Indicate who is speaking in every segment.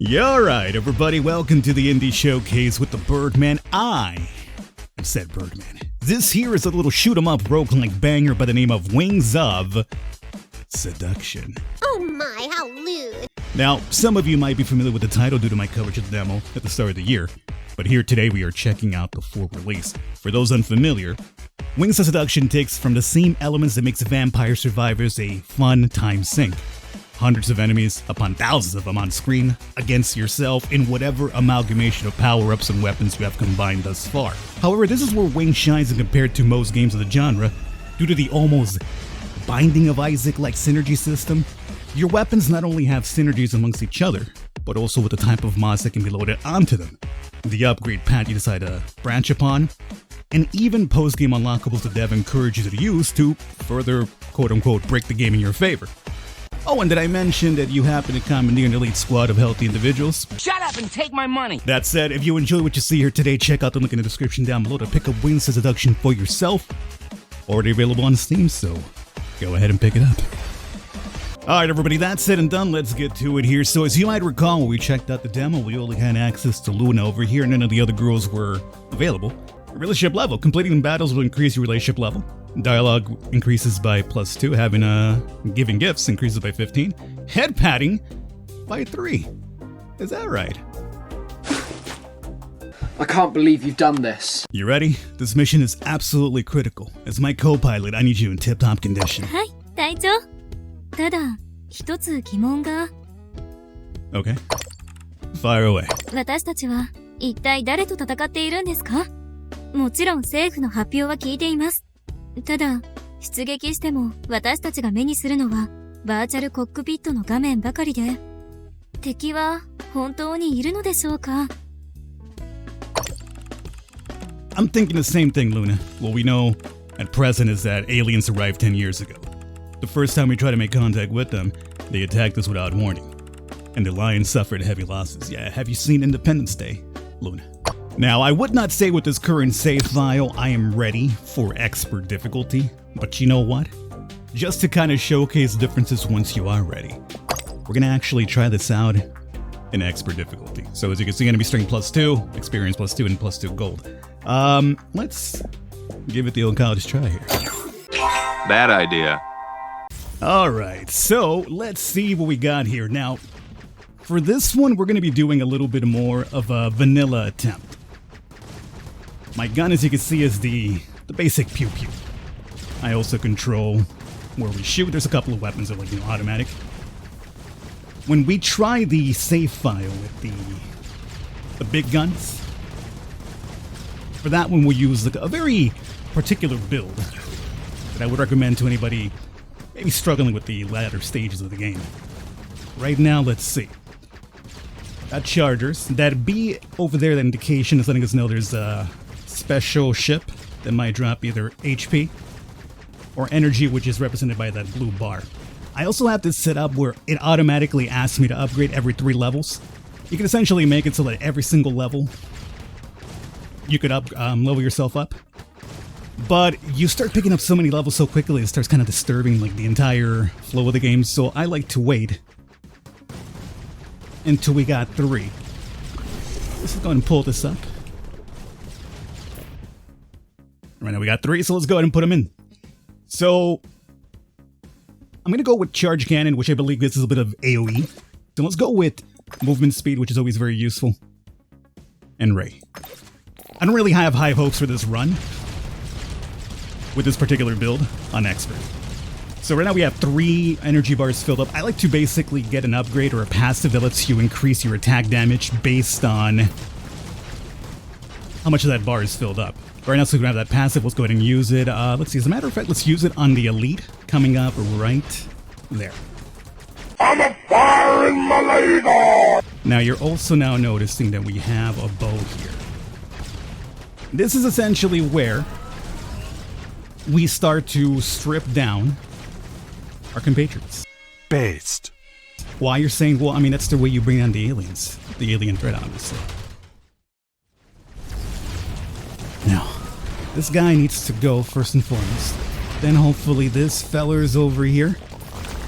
Speaker 1: Yeah, alright, everybody, welcome to the Indie Showcase with the Birdman. I said Birdman. This here is a little shoot-em-up roguelike banger by the name of Wings of Seduction.
Speaker 2: Oh my, how lewd.
Speaker 1: Now, some of you might be familiar with the title due to my coverage of the demo at the start of the year, but here today we are checking out the full release. For those unfamiliar, Wings of Seduction takes from the same elements that makes Vampire Survivors a fun time sink. Hundreds of enemies, upon thousands of them on screen, against yourself in whatever amalgamation of power-ups and weapons you have combined thus far. However, this is where Wings shines in compared to most games of the genre, due to the almost Binding of Isaac-like synergy system. Your weapons not only have synergies amongst each other, but also with the type of mods that can be loaded onto them, the upgrade path you decide to branch upon, and even post-game unlockables the dev encourages you to use to further quote-unquote break the game in your favor. Oh, and did I mention that you happen to commandeer an elite squad of healthy individuals?
Speaker 3: Shut up and take my money!
Speaker 1: That said, if you enjoy what you see here today, check out the link in the description down below to pick up Wings of Seduction for yourself. Already available on Steam, so go ahead and pick it up. Alright everybody, that's said and done, let's get to it here. So as you might recall, when we checked out the demo, we only had access to Luna over here, and none of the other girls were available. Relationship level. Completing battles will increase your relationship level. Dialogue increases by +2. Having giving gifts increases by 15. Head patting by 3. Is that right?
Speaker 4: I can't believe you've done this.
Speaker 1: You ready? This mission is absolutely critical. As my co-pilot, I need you in tip-top condition.
Speaker 5: はい、隊長。ただ、一つ疑問が。
Speaker 1: Okay. Fire away.
Speaker 5: 私たちは一体誰と戦っているんですか？もちろん政府の発表は聞いています。ただ、出撃しても私たちが目にするのはバーチャルコックピットの画面ばかりで、敵は本当にいるのでしょうか？
Speaker 1: I'm thinking the same thing, Luna. What we know at present is that aliens arrived 10 years ago. The first time we tried to make contact with them, they attacked us without warning. And the Lions suffered heavy losses. Yeah, have you seen Independence Day, Luna? Now, I would not say with this current save file I am ready for expert difficulty, but you know what? Just to kind of showcase differences once you are ready, we're gonna actually try this out in expert difficulty. So as you can see, enemy strength +2, experience +2, and +2 gold. Let's give it the old college try here.
Speaker 6: Bad idea.
Speaker 1: Alright, so let's see what we got here. Now, for this one, we're going to be doing a little bit more of a vanilla attempt. My gun, as you can see, is the basic pew-pew. I also control where we shoot. There's a couple of weapons that are, like, automatic. When we try the save file with the big guns, for that one we'll use like a very particular build that I would recommend to anybody maybe struggling with the latter stages of the game. Right now, let's see. Got chargers. That B over there, that indication is letting us know there's a special ship that might drop either HP or energy, which is represented by that blue bar. I also have this set up where it automatically asks me to upgrade every 3 levels. You can essentially make it so that every single level you could level yourself up. But you start picking up so many levels so quickly, it starts kind of disturbing like the entire flow of the game. So I like to wait until we got 3. Let's go ahead and pull this up. Right now we got 3, so let's go ahead and put them in. So I'm going to go with Charge Cannon, which I believe gives us a bit of AoE. So let's go with Movement Speed, which is always very useful. And Ray. I don't really have high hopes for this run with this particular build on Expert. So right now we have 3 energy bars filled up. I like to basically get an upgrade or a passive that lets you increase your attack damage based on how much of that bar is filled up. Right now, so we can have that passive. Let's go ahead and use it. Let's see, as a matter of fact, let's use it on the Elite coming up right there.
Speaker 7: I'm a firing my laser!
Speaker 1: Now you're also now noticing that we have a bow here. This is essentially where we start to strip down our compatriots.
Speaker 7: Based.
Speaker 1: Why you're saying, well, I mean, that's the way you bring down the aliens. The alien threat, obviously. Now, this guy needs to go first and foremost. Then hopefully this feller's over here.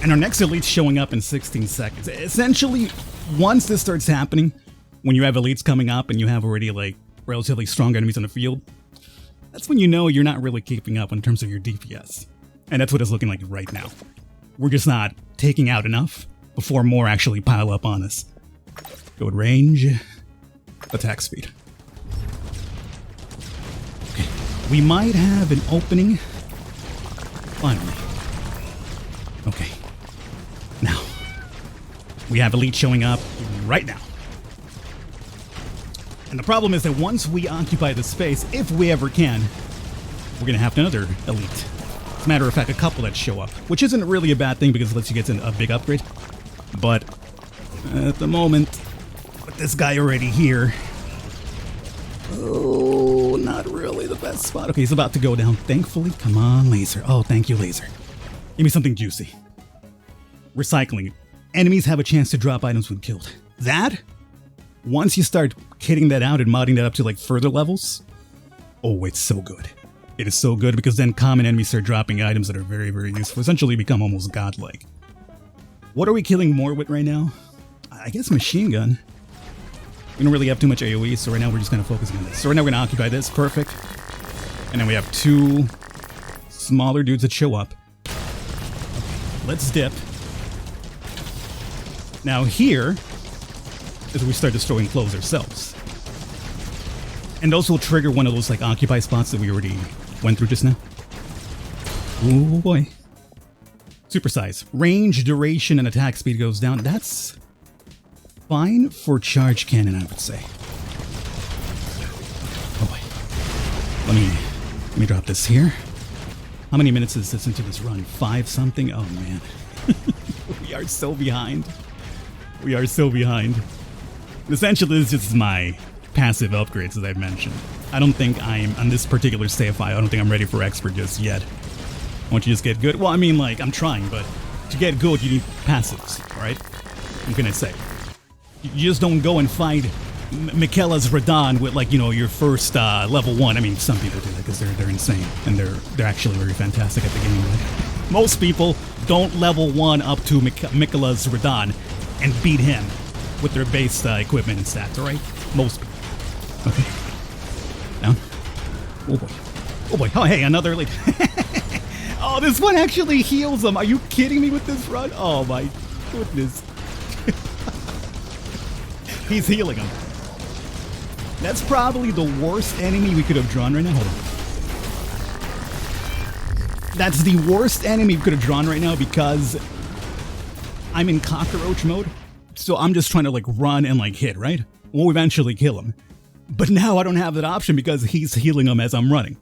Speaker 1: And our next elite's showing up in 16 seconds. Essentially, once this starts happening, when you have elites coming up and you have already like relatively strong enemies on the field, that's when you know you're not really keeping up in terms of your DPS. And that's what it's looking like right now. We're just not taking out enough before more actually pile up on us. Go with range, attack speed. Okay, we might have an opening. Finally. Okay. Now, we have elite showing up right now. And the problem is that once we occupy the space, if we ever can, we're gonna have another elite. As a matter of fact, a couple that show up, which isn't really a bad thing because it lets you get a big upgrade. But at the moment, with this guy already here, oh, not really the best spot. Okay, he's about to go down. Thankfully, come on, laser. Oh, thank you, laser. Give me something juicy. Recycling. Enemies have a chance to drop items when killed. That, once you start kitting that out and modding that up to like further levels, oh, it's so good. It is so good because then common enemies start dropping items that are very, very useful. Essentially become almost godlike. What are we killing more with right now? I guess machine gun. We don't really have too much AoE, so right now we're just kind of focusing on this. So right now we're going to occupy this. Perfect. And then we have two smaller dudes that show up. Okay, let's dip. Now here is where we start destroying clothes ourselves. And those will trigger one of those like occupy spots that we already went through just now. Oh boy. Supersize. Range, duration, and attack speed goes down. That's fine for charge cannon, I would say. Oh boy. Let me drop this here. How many minutes is this into this run? 5 something? Oh man. We are so behind. We are so behind. Essentially, this is just my passive upgrades, as I've mentioned. I don't think I'm, on this particular save file, I don't think I'm ready for expert just yet. Once you just get good, well, I mean, like, I'm trying, but to get good, you need passives, alright? What can I say? You just don't go and fight Michaela's Radon with, like, you know, your first level 1. I mean, some people do that because they're insane, and they're actually very fantastic at the game. Right? Most people don't level 1 up to Michaela's Radon and beat him with their base equipment and stats, alright? Most people. Okay. Down. Oh boy. Oh boy. Oh hey, another elite. Oh, this one actually heals them. Are you kidding me with this run? Oh my goodness. He's healing them. That's probably the worst enemy we could have drawn right now. Hold on. That's the worst enemy we could have drawn right now because I'm in cockroach mode. So I'm just trying to like run and like hit, right? We'll eventually kill him. But now I don't have that option because he's healing them as I'm running.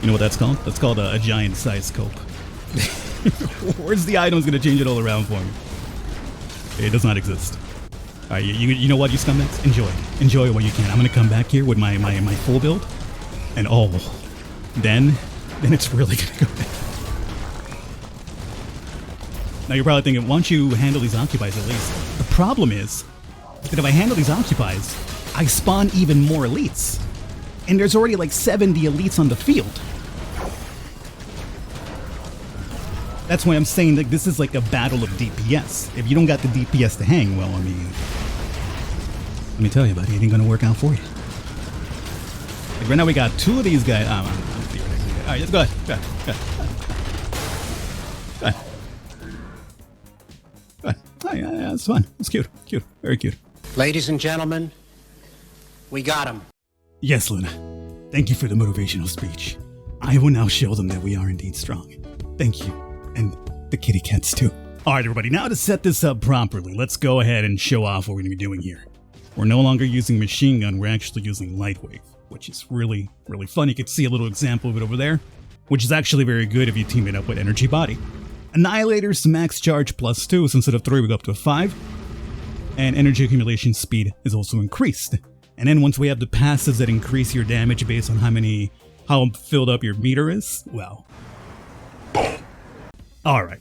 Speaker 1: You know what that's called? That's called a giant size scope. Where's the item's gonna change it all around for me? It does not exist. Alright, you know what, you scumbags? Enjoy. Enjoy what you can. I'm gonna come back here with my full build. And oh, then it's really gonna go down. Now you're probably thinking, why don't you handle these occupies at least? The problem is that if I handle these occupies, I spawn even more elites. And there's already like 70 elites on the field. That's why I'm saying that this is like a battle of DPS. If you don't got the DPS to hang, well, I mean, let me tell you, buddy, it ain't gonna work out for you. Like right now we got 2 of these guys. Alright, let's go ahead. Go ahead. Oh, yeah, it's fun. It's cute. Cute. Very cute.
Speaker 3: Ladies and gentlemen, we got him.
Speaker 1: Yes, Luna. Thank you for the motivational speech. I will now show them that we are indeed strong. Thank you. And the kitty cats too. Alright everybody, now to set this up properly, let's go ahead and show off what we're going to be doing here. We're no longer using machine gun, we're actually using light wave, which is really, really fun. You can see a little example of it over there, which is actually very good if you team it up with energy body. Annihilator's max charge +2, so instead of 3 we go up to a 5. And energy accumulation speed is also increased. And then once we have the passives that increase your damage based on how filled up your meter is, well. Alright.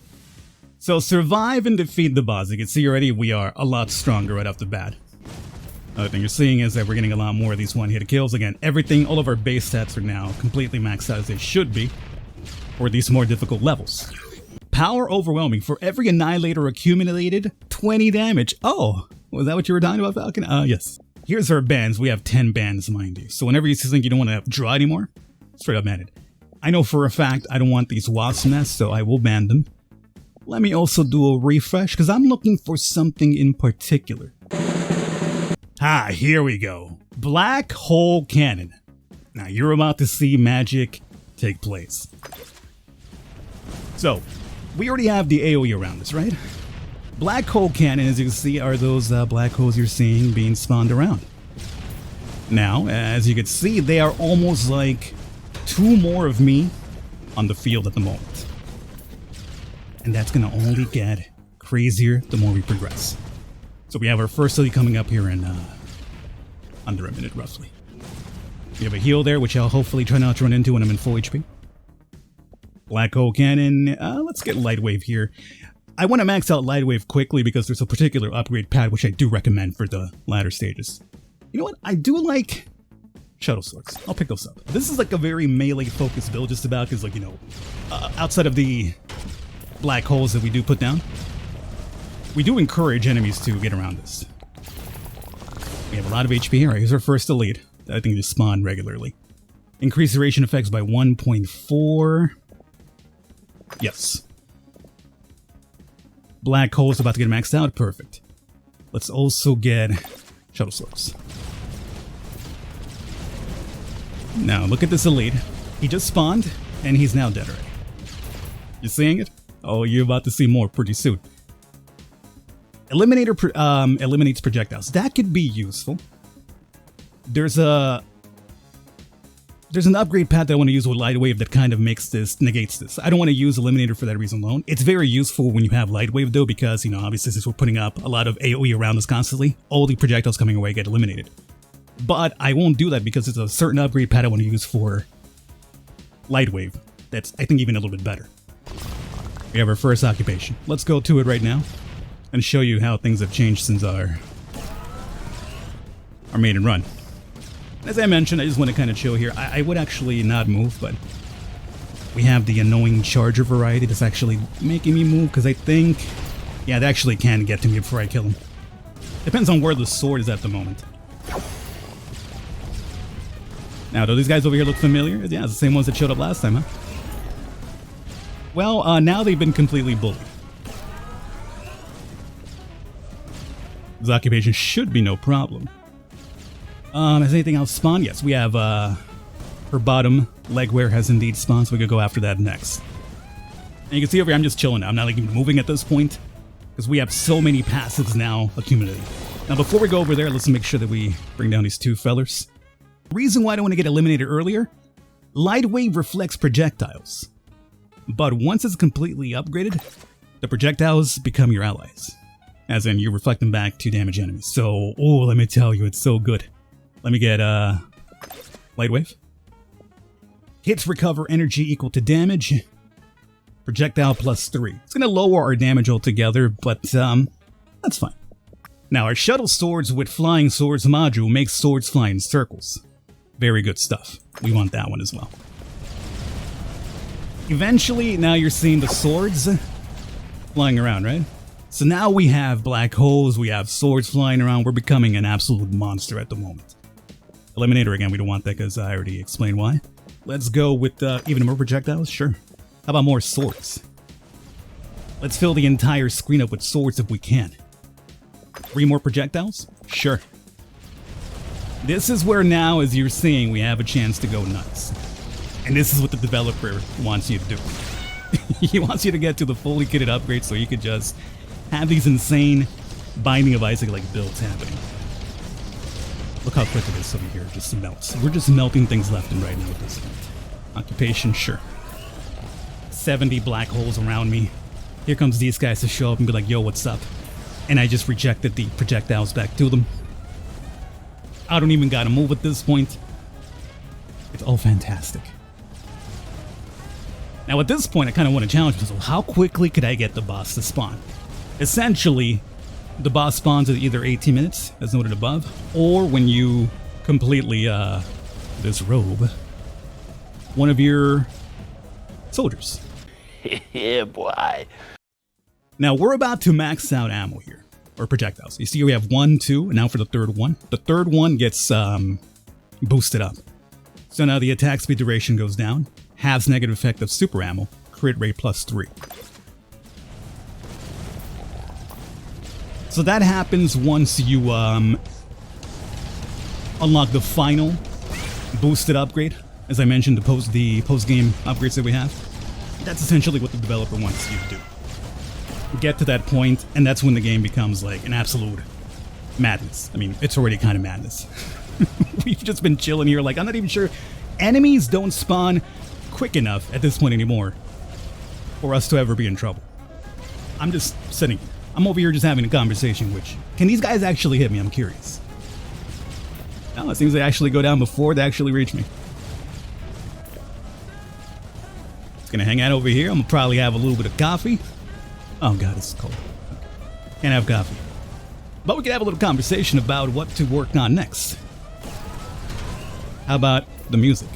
Speaker 1: So survive and defeat the boss. You can see already we are a lot stronger right off the bat. Another thing you're seeing is that we're getting a lot more of these one-hit kills. Again, everything, all of our base stats are now completely maxed out as they should be for these more difficult levels. Power overwhelming. For every annihilator accumulated, 20 damage. Oh, Was that what you were talking about, Falcon? Yes. Here's our bans. We have 10 bans, mind you. So whenever you think you don't want to draw anymore, straight up ban it. I know for a fact I don't want these wasp nests, so I will ban them. Let me also do a refresh, because I'm looking for something in particular. Here we go. Black hole cannon. Now you're about to see magic take place. So, we already have the AoE around us, right? Black hole cannon, as you can see, are those black holes you're seeing being spawned around. Now, as you can see, they are almost like 2 more of me on the field at the moment. And that's going to only get crazier the more we progress. So we have our first city coming up here in under a minute, roughly. We have a heal there, which I'll hopefully try not to run into when I'm in full HP. Black hole cannon. Let's get light wave here. I want to max out light wave quickly because there's a particular upgrade pad which I do recommend for the latter stages. You know what? I do like shuttle swords. I'll pick those up. This is like a very melee focused build just about because, like, you know, outside of the black holes that we do put down, we do encourage enemies to get around this. We have a lot of HP here. Here's our first elite. I think just spawn regularly. Increase duration effects by 1.4. Yes. Black hole's about to get maxed out. Perfect. Let's also get shuttle swords. Now look at this elite. He just spawned and he's now dead already. You seeing it? Oh, you're about to see more pretty soon. Eliminator eliminates projectiles. That could be useful. There's an upgrade pad that I want to use with light wave that kind of negates this. I don't want to use Eliminator for that reason alone. It's very useful when you have light wave though, because, you know, obviously since we're putting up a lot of AoE around us constantly, all the projectiles coming away get eliminated. But I won't do that because it's a certain upgrade pad I want to use for light wave. That's, I think, even a little bit better. We have our first occupation. Let's go to it right now and show you how things have changed since our maiden run. As I mentioned, I just want to kind of chill here. I would actually not move, but we have the annoying charger variety that's actually making me move because I think, yeah, they actually can get to me before I kill him. Depends on where the sword is at the moment. Now, do these guys over here look familiar? Yeah, it's the same ones that showed up last time, huh? Well, now they've been completely bullied. This occupation should be no problem. Has anything else spawned? Yes, we have, her bottom legwear has indeed spawned, so we could go after that next. And you can see over here, I'm just chilling now. I'm not like even moving at this point, because we have so many passives now accumulating. Now, before we go over there, let's make sure that we bring down these 2 fellers. The reason why I don't want to get eliminated earlier, light wave reflects projectiles. But once it's completely upgraded, the projectiles become your allies. As in, you reflect them back to damage enemies. So, oh, let me tell you, it's so good. Let me get, light wave. Hits recover energy equal to damage. Projectile +3. It's going to lower our damage altogether, but, that's fine. Now, our shuttle swords with flying swords module makes swords fly in circles. Very good stuff. We want that one as well. Eventually, now you're seeing the swords flying around, right? So now we have black holes, we have swords flying around, we're becoming an absolute monster at the moment. Eliminator again, we don't want that because I already explained why. Let's go with even more projectiles, sure. How about more swords? Let's fill the entire screen up with swords if we can. 3 more projectiles? Sure. This is where now, as you're seeing, we have a chance to go nuts. And this is what the developer wants you to do. He wants you to get to the fully kitted upgrade so you could just have these insane Binding of Isaac-like builds happening. Look how quick it is over here, just melts. We're just melting things left and right now at this point. Occupation, sure. 70 black holes around me. Here comes these guys to show up and be like, yo, what's up? And I just rejected the projectiles back to them. I don't even gotta move at this point. It's all fantastic. Now at this point, I kind of want to challenge myself. How quickly could I get the boss to spawn? Essentially, the boss spawns at either 18 minutes, as noted above, or when you completely disrobe one of your soldiers.
Speaker 8: Yeah, boy.
Speaker 1: Now we're about to max out ammo here. or projectiles. You see we have 1, 2, and now for the third one. The third one gets boosted up. So now the attack speed duration goes down, halves negative effect of super ammo, crit rate +3. So that happens once you unlock the final boosted upgrade. As I mentioned, the post-game upgrades that we have. That's essentially what the developer wants you to do. Get to that point, and that's when the game becomes like an absolute madness. I mean, it's already kind of madness. We've just been chilling here, like, I'm not even sure. Enemies don't spawn quick enough at this point anymore for us to ever be in trouble. I'm just sitting here. I'm over here just having a conversation, which, can these guys actually hit me? I'm curious. No, it seems they actually go down before they actually reach me. Just gonna hang out over here. I'm gonna probably have a little bit of coffee. Oh god, it's cold. Can't have coffee. But we can have a little conversation about what to work on next. How about the music?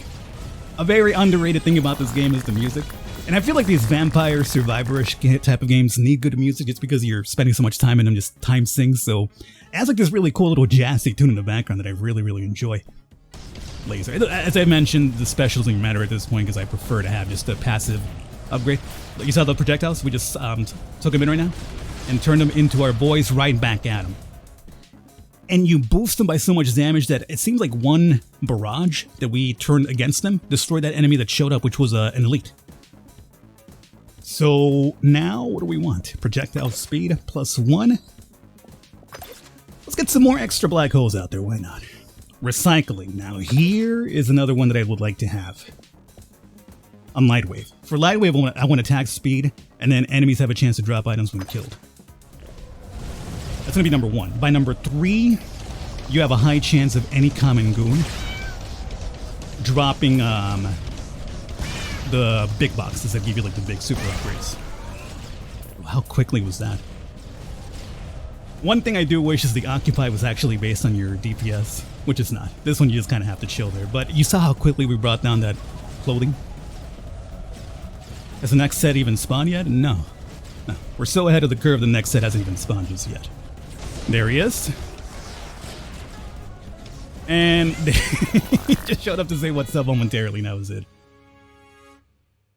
Speaker 1: A very underrated thing about this game is the music. And I feel like these vampire survivor-ish type of games need good music just because you're spending so much time in them just time syncs. So it has like this really cool little jazzy tune in the background that I really enjoy. Laser. As I mentioned, the specials don't matter at this point because I prefer to have just a passive upgrade. You saw the projectiles? We just took them in right now and turned them into our boys right back at them. And you boost them by so much damage that it seems like one barrage that we turned against them destroyed that enemy that showed up, which was an elite. So now what do we want? Projectile speed +1. Let's get some more extra black holes out there, why not? Recycling. Now here is another one that I would like to have. On Lightwave. For Lightwave, I want attack speed, and then enemies have a chance to drop items when killed. That's going to be number 1. By number 3, you have a high chance of any common goon dropping the big boxes that give you like the big super upgrades. How quickly was that? One thing I do wish is the Occupy was actually based on your DPS, which it's not. This one you just kind of have to chill there. But you saw how quickly we brought down that clothing? Has the next set even spawned yet? No. We're so ahead of the curve the next set hasn't even spawned just yet. There he is. And he just showed up to say what's up momentarily, and that was it.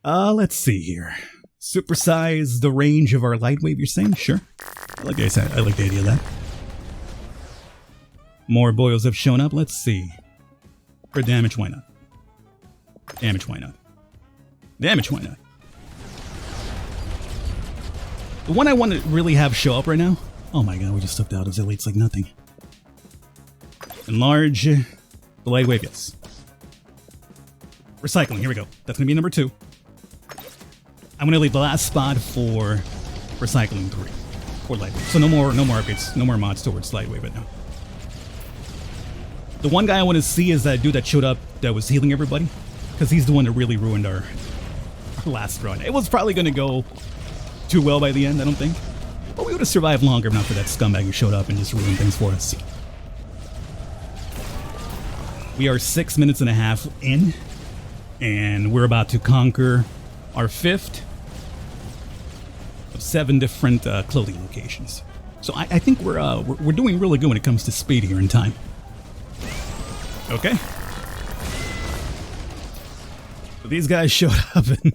Speaker 1: Let's see here. Supersize the range of our Lightwave, you're saying? Sure. I like the idea of that. More boils have shown up. Let's see. For damage, why not? Damage, why not? Damage, why not? The one I want to really have show up right now. Oh my god, we just took out his elites like nothing. Enlarge the Lightwave, yes. Recycling, here we go. That's gonna be number 2. I'm gonna leave the last spot for Recycling 3. Or Lightwave. So no more upgrades, no more mods towards Lightwave right now. The one guy I want to see is that dude that showed up that was healing everybody. Because he's the one that really ruined our last run. It was probably gonna go too well by the end, I don't think. But we would have survived longer if not for that scumbag who showed up and just ruined things for us. We are 6 minutes and a half in, and we're about to conquer our 5th of 7 different clothing locations. So I think we're doing really good when it comes to speed here in time. Okay. So these guys showed up and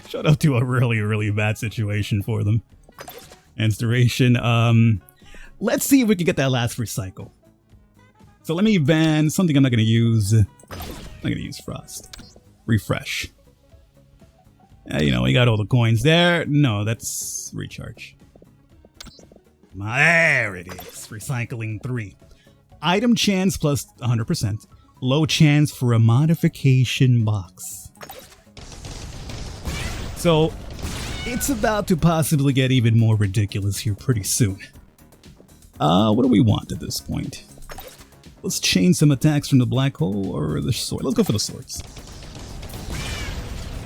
Speaker 1: showed up to a really bad situation for them. And duration. Let's see if we can get that last recycle. So let me ban something I'm not going to use. I'm not going to use Frost. Refresh. You know, we got all the coins there. No, that's recharge. There it is. Recycling 3. Item chance plus 100%. Low chance for a modification box. So, it's about to possibly get even more ridiculous here pretty soon. What do we want at this point? Let's change some attacks from the black hole or the sword. Let's go for the swords.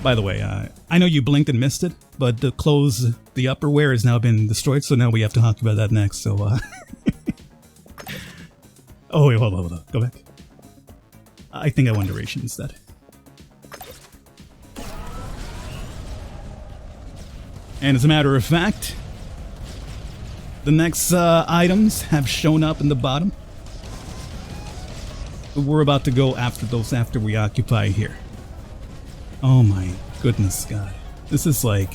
Speaker 1: By the way, I know you blinked and missed it, but the clothes, the upperwear has now been destroyed, so now we have to talk about that next, so Oh wait, hold on. Go back. I think I want duration instead. And as a matter of fact, The next items have shown up in the bottom. We're about to go after those after we occupy here. Oh my goodness, God. This is like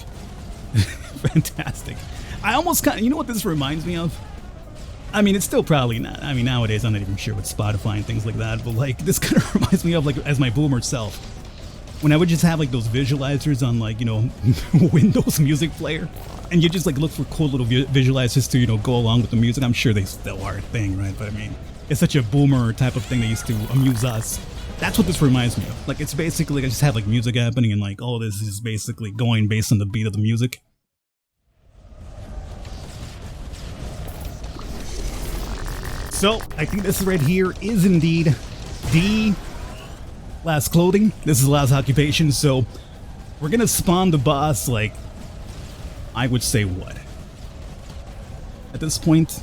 Speaker 1: fantastic. I almost kind of, you know what this reminds me of? I mean, it's still probably not. I mean, nowadays I'm not even sure with Spotify and things like that, but like this kind of reminds me of like as my boomer self. When I would just have like those visualizers on like, you know, Windows music player, and you just like look for cool little visualizers to, you know, go along with the music. I'm sure they still are a thing, right? But I mean, it's such a boomer type of thing that used to amuse us. That's what this reminds me of. Like, it's basically, I just have like music happening and like all this is basically going based on the beat of the music. So, I think this right here is indeed the last clothing. This is the last occupation, so we're gonna spawn the boss, like, I would say what? At this point,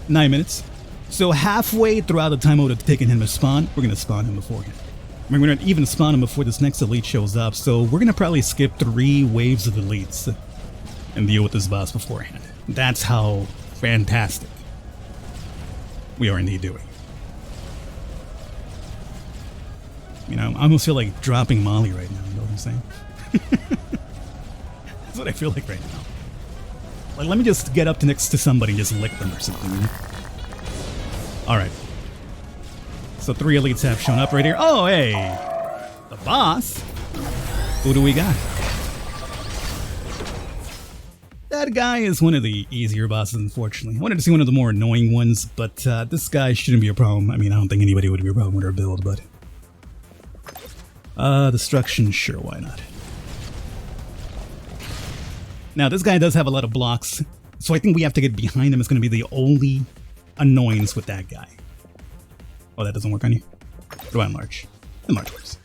Speaker 1: 9 minutes. So halfway throughout the time it would have taken him to spawn, we're gonna spawn him beforehand. I mean, we're gonna even spawn him before this next elite shows up, so we're gonna probably skip 3 waves of elites and deal with this boss beforehand. That's how fantastic we are indeed doing. You know, I almost feel like dropping Molly right now, you know what I'm saying? That's what I feel like right now. Like, let me just get up next to somebody and just lick them or something. You know? Alright. So 3 elites have shown up right here. Oh, hey! The boss? Who do we got? That guy is one of the easier bosses, unfortunately. I wanted to see one of the more annoying ones, but this guy shouldn't be a problem. I mean, I don't think anybody would be a problem with our build, but... destruction, sure, why not? Now, this guy does have a lot of blocks, so I think we have to get behind him. It's going to be the only annoyance with that guy. Oh, that doesn't work on you? What do I enlarge? Enlarge works.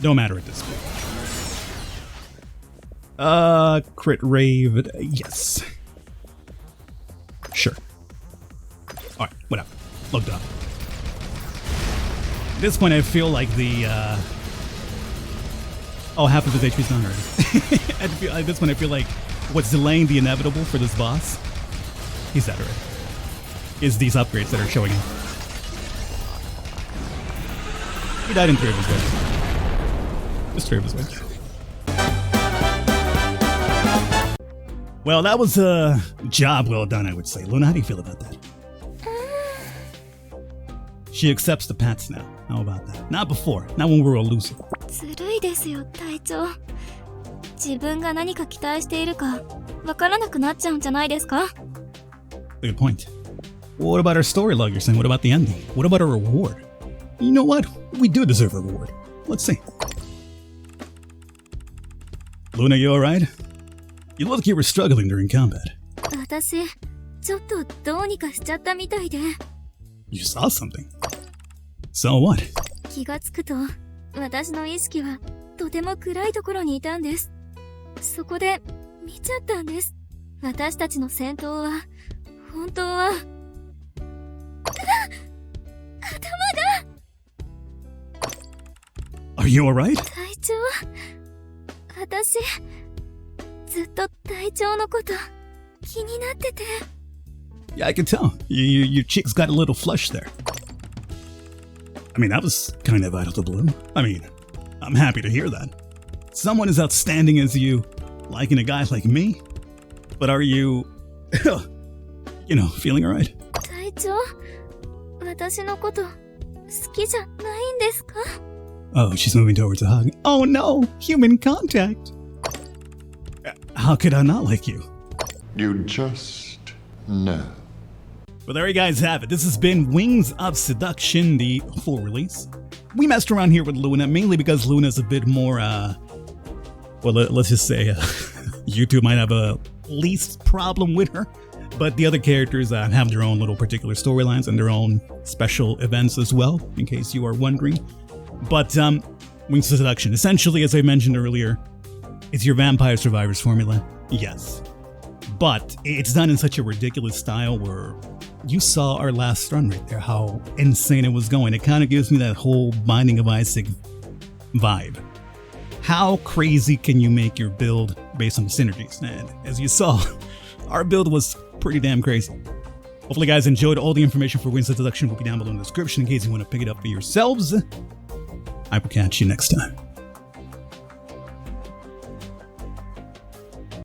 Speaker 1: Don't matter at this point. Crit rave, yes. Sure. Alright, whatever. Looked up. At this point I feel like the, oh, half of his HP's gone already. At this point I feel like what's delaying the inevitable for this boss, he's dead already, is these upgrades that are showing him. He died in 3 of his waves. Just 3 of his waves. Well, that was a job well done, I would say. Luna, how do you feel about that? She accepts the pats now. How about that? Not before. Not when we were elusive.
Speaker 5: ずるいですよ、隊長。自分が何か期待しているかわからなくなっちゃうんじゃないですか?
Speaker 1: Good point. What about our story log you're saying? What about the ending? What about our reward? You know what? We do deserve a reward. Let's see. Luna, you alright? You look like you were struggling during combat.
Speaker 5: 私、ちょっとどうにかしちゃったみたいで。
Speaker 1: You saw something. So what?
Speaker 5: 気がつくと、私の意識はとても暗いところにいたんです。そこで見ちゃったんです。私たちの戦闘は、本当は、頭が。
Speaker 1: Are you alright?
Speaker 5: 隊長、私、ずっと隊長のこと気になってて。
Speaker 1: Yeah, I can tell. Your cheeks got a little flush there. I mean, that was kind of out of the blue. I mean, I'm happy to hear that. Someone as outstanding as you liking a guy like me? But are you, you know, feeling alright?
Speaker 5: 隊長、私のこと好きじゃないんですか?
Speaker 1: Oh, she's moving towards a hug. Oh no! Human contact! How could I not like you?
Speaker 7: You just know.
Speaker 1: Well, there you guys have it. This has been Wings of Seduction, the full release. We messed around here with Luna, mainly because Luna's a bit more, well, let's just say, YouTube might have a least problem with her. But the other characters have their own little particular storylines and their own special events as well, in case you are wondering. But Wings of Seduction, essentially, as I mentioned earlier, it's your Vampire Survivors formula, yes. But it's done in such a ridiculous style where you saw our last run right there, how insane it was going. It kind of gives me that whole Binding of Isaac vibe. how crazy can you make your build based on the synergies? And as you saw, our build was pretty damn crazy. Hopefully you guys enjoyed. All the information for Wings Introduction will be down below in the description in case you want to pick it up for yourselves. I will catch you next time.